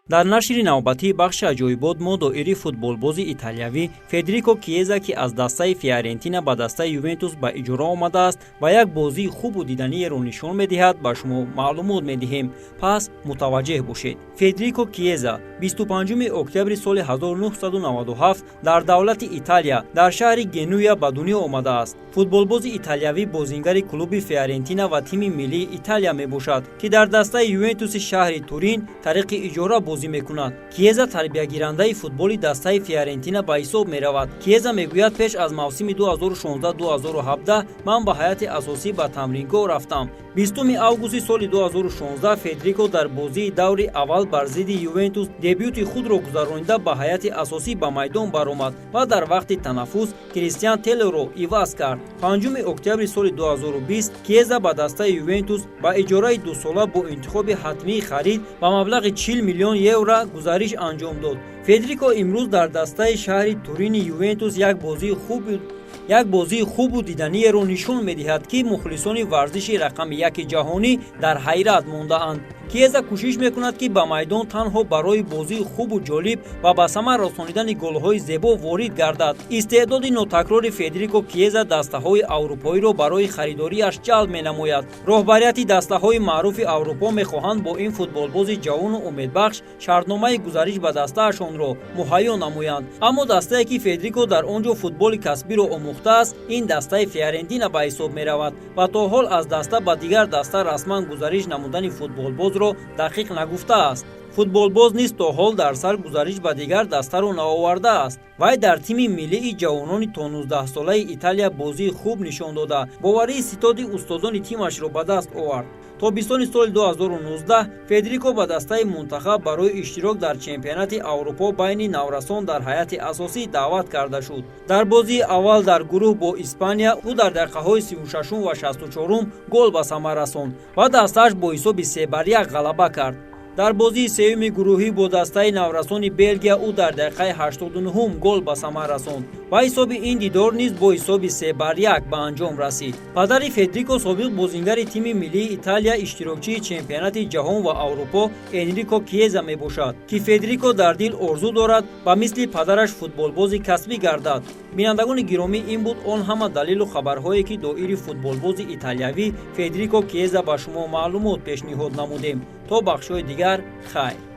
дар нашри навбатӣ бахши аҷоибот мо доири футболбози италиявӣ Федрико Киеза, ки аз дастаи Фиорентина ба дастаи Ювентус ба иҷора омадааст ва як бозии хубу диданиеро нишон медиҳад, ба шумо маълумот медиҳем. Пас мутаваҷҷеҳ бошед. Федрико Киеза 25 октябри соли 1997 дар давлати Италия дар шаҳри Генуя ба дунё омадааст. Футболбози италиявӣ бозингари клуби Фиорентина ва тими миллии Италия мебошад, ки дар дастаи Ювентуси шаҳри Турин тариқи иҷора бозӣ мекунад. Киеза тарбиягирандаи футболи дастаи Фиорентина ба ҳисоб меравад. Киеза мегӯяд, пеш аз мавсими 2016-2017 ман ба ҳайати асосӣ ба тамрингоҳ рафтам. 20 августи соли 2016 Федрико дар бозии даври аввал бар зидди Ювентус дебюти худро гузаронида ба ҳайати асосӣ ба майдон баромад ва дар вақти танаффус Криштиан телоро иваз кард. 5 октябри соли 2020 Киеза ба дастаи Ювентус ба иҷораи дусола бо интихоби ҳатмии харид ба маблағи 40 миллион евро гузариш анҷом дод. Федрико имрӯз дар дастаи шаҳри Турини Ювентус як бозии хубу диданиеро нишон медиҳад, ки мухлисони варзиши рақами 1 ҷаҳонӣ дар ҳайрат мондаанд. Киеза кӯшиш мекунад, ки ба майдон танҳо барои бозии хубу ҷолиб ва ба самар расонидани голҳои зебо ворид гардад. Истеъдоди нотакрори Федрико Киеза дастаҳои аврупоиро барои харидориаш ҷалб менамояд. Роҳбарияти дастаҳои маъруфи Аврупо мехоҳанд бо ин футболбози ҷавону умедбахш шартномаи гузариш ба дастаашонро муҳайё намоянд. Аммо дастае, ки Федрико дар он ҷо футболи касбиро омӯхтааст, ин дастаи Фиорентина ба ҳисоб меравад ва то ҳол аз даста ба дигар даста расман гузариш намудани футболбоз дақиқ нагуфтааст. Футболбоз низ то ҳол дар сар гузариш ба дигар дастаро наовардааст. Вай дар тими миллии ҷавонони то 19-солаи Италия бозии хуб нишон дода, боварии ситоди устодони тимашро ба даст овард. Тобистони соли 2019 Федрико ба дастаи мунтахаб барои иштирок дар чемпионати Аврупо байни наврасон дар ҳайати асосӣ даъват карда шуд. Дар бозии аввал дар гурӯҳ бо Испания ӯ дар дақиқаҳои 36 ва 64 гол ба самар расонд ва дастааш бо ҳисоби 3-1 ғалаба кард. дар бозии сеюми гурӯҳӣ бо дастаи наврасони Белгия ӯ дар дақиқаи 89 гол ба самар расонд ва ҳисоби ин дидор низ бо ҳисоби 3-1 ба анҷом расид. Падари Федрико собиқ бозингари тими миллии Италия, иштирокчии чемпионати ҷаҳон ва Аврупо Энрико Киеза мебошад, ки Федрико дар дил орзу дорад ба мисли падараш футболбози касбӣ гардад. Бинандагони гиромӣ, ин буд он ҳама далилу хабарҳое, ки доири футболбози италиявӣ Федрико Киеза ба шумо маълумот пешниҳод намудем. То бахшҳои дигар, хайр.